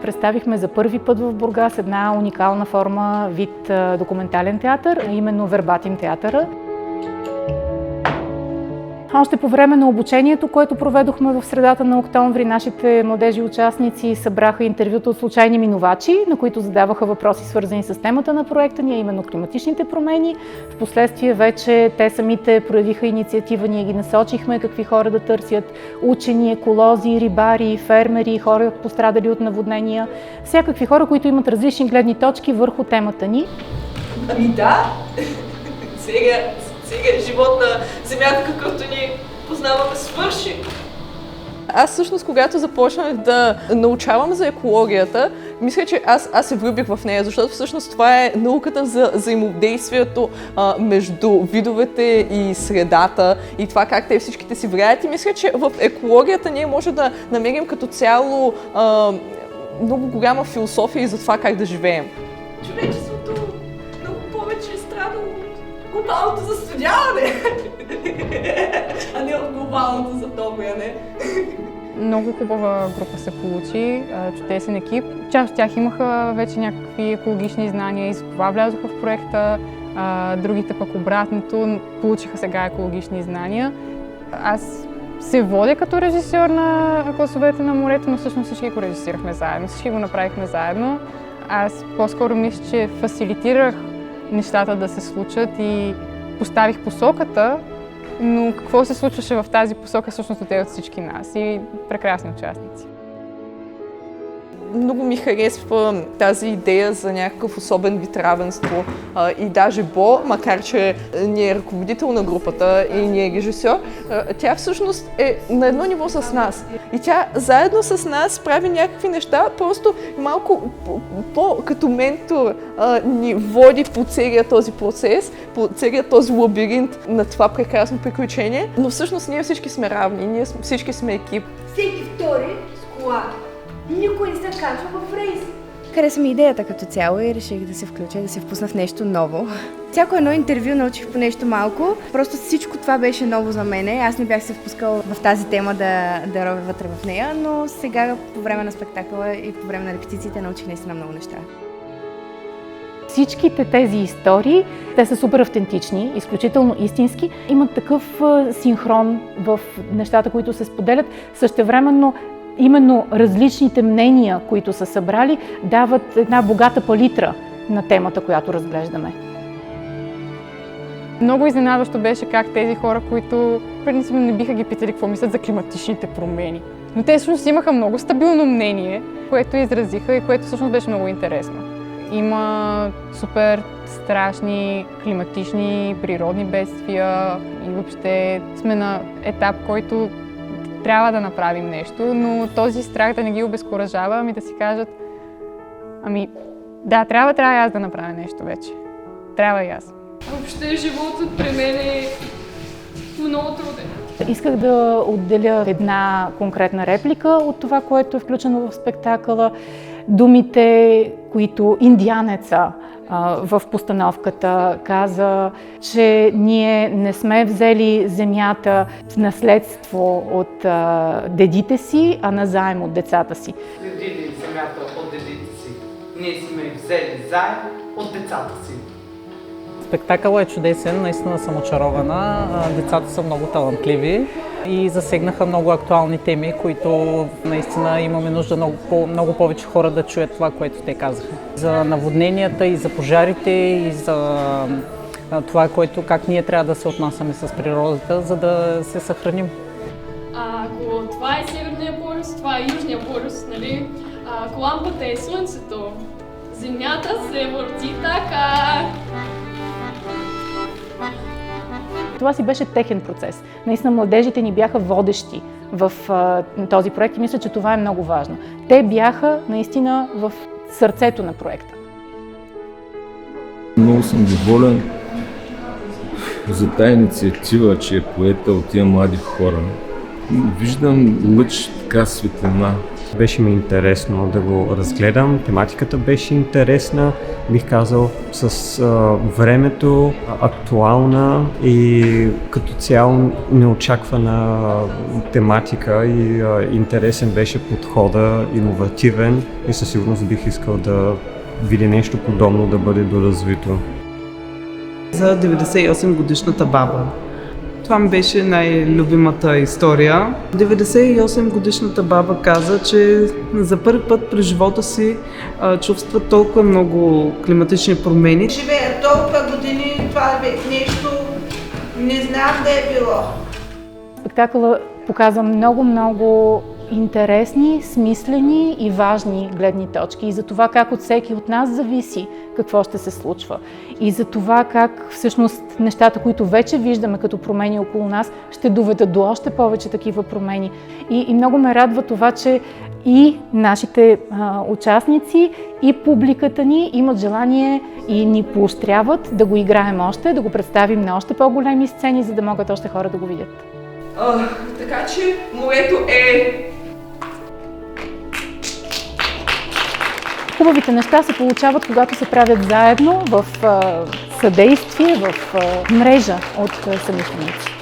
представихме за първи път в Бургас една уникална форма вид документален театър, а именно вербатим театъра. Още по време на обучението, което проведохме в средата на октомври, нашите младежи участници събраха интервюта от случайни минувачи, на които задаваха въпроси, свързани с темата на проекта ни, а именно климатичните промени. Впоследствие вече те самите проявиха инициатива, ние ги насочихме какви хора да търсят: учени, еколози, рибари, фермери, хора пострадали от наводнения, всякакви хора, които имат различни гледни точки върху темата ни. Ами да, сега живот на Земята, какъвто ни познаваме, свърши. Аз всъщност, когато започнах да научавам за екологията, мисля, че аз се влюбих в нея, защото всъщност това е науката за взаимодействието между видовете и средата и това как те всичките си влияят. И мисля, че в екологията ние може да намерим като цяло много голяма философия и за това как да живеем. Човечеството много повече е страдало от глобалното застудяване, а не от глобалното затопляне. Много хубава група се получи, чудесен екип. Част от тях имаха вече някакви екологични знания и за това влязоха в проекта. Другите пък обратното, получиха сега екологични знания. Аз се водя като режисьор на Гласовете на морето, но всъщност всички го режисирахме заедно, всички го направихме заедно. Аз по-скоро мисля, че фасилитирах нещата да се случат и поставих посоката, но какво се случваше в тази посока всъщност от всички нас и прекрасни участници. Много ми харесва тази идея за някакъв особен вид равенство и даже Бо, макар че не е ръководител на групата и не е режисьор, тя всъщност е на едно ниво с нас. И тя заедно с нас прави някакви неща, просто малко като ментор ни води по целия този процес, по целия този лабиринт на това прекрасно приключение. Но всъщност ние всички сме равни, ние всички сме екип. Всеки втори с кола. Никой не се качва в рейс. Хареса ми идеята като цяло и реших да се включа и да се впусна в нещо ново. Всяко едно интервю научих по нещо малко. Просто всичко това беше ново за мене. Аз не бях се впускала в тази тема да робя вътре в нея, но сега по време на спектакъла и по време на репетициите научих наистина много неща. Всичките тези истории, те са супер автентични, изключително истински, имат такъв синхрон в нещата, които се споделят. Същевременно именно различните мнения, които са събрали, дават една богата палитра на темата, която разглеждаме. Много изненадващо беше как тези хора, които принципно не биха ги питали какво мислят за климатичните промени. Но те всъщност имаха много стабилно мнение, което изразиха и което всъщност беше много интересно. Има супер страшни климатични природни бедствия и въобще сме на етап, който трябва да направим нещо, но този страх да не ги обезкуражава, ами да си кажат: ами да, трябва и аз да направя нещо вече. Трябва и аз. Въобще животът при мен е много труден. Исках да отделя една конкретна реплика от това, което е включено в спектакъла. Думите, които индианеца в постановката каза, че ние не сме взели земята в наследство от дедите си, а назаем от децата си. Следили земята от дедите си, ние сме взели заем от децата си. Спектакълът е чудесен, наистина съм очарована. Децата са много талантливи и засегнаха много актуални теми, които наистина имаме нужда много повече хора да чуят това, което те казаха. За наводненията и за пожарите и за това, как ние трябва да се отнасяме с природата, за да се съхраним. Ако това е Северния полюс, това е Южния полюс, нали? Ако лампата е Слънцето, Земята се върти така. Това си беше техен процес. Наистина младежите ни бяха водещи в този проект и мисля, че това е много важно. Те бяха наистина в сърцето на проекта. Много съм доволен за тази инициатива, че е поета от тия млади хора. Виждам лъч така светлина Беше ми интересно да го разгледам, тематиката беше интересна, бих казал, с времето актуална и като цяло неочаквана тематика и интересен беше подхода, иновативен и със сигурност бих искал да видя нещо подобно да бъде доразвито. За 98 годишната баба. Това ми беше най-любимата история. 98 годишната баба каза, че за първи път през живота си чувства толкова много климатични промени. Живея толкова години, това е нещо, не знам да е било. Спектакълът показва много интересни, смислени и важни гледни точки и за това как от всеки от нас зависи какво ще се случва. И за това как всъщност нещата, които вече виждаме като промени около нас, ще доведат до още повече такива промени. И много ме радва това, че и нашите участници, и публиката ни имат желание и ни поощряват да го играем още, да го представим на още по-големи сцени, за да могат още хора да го видят. Така че морето е... Хубавите неща се получават, когато се правят заедно, в съдействие, в мрежа от съмишленици.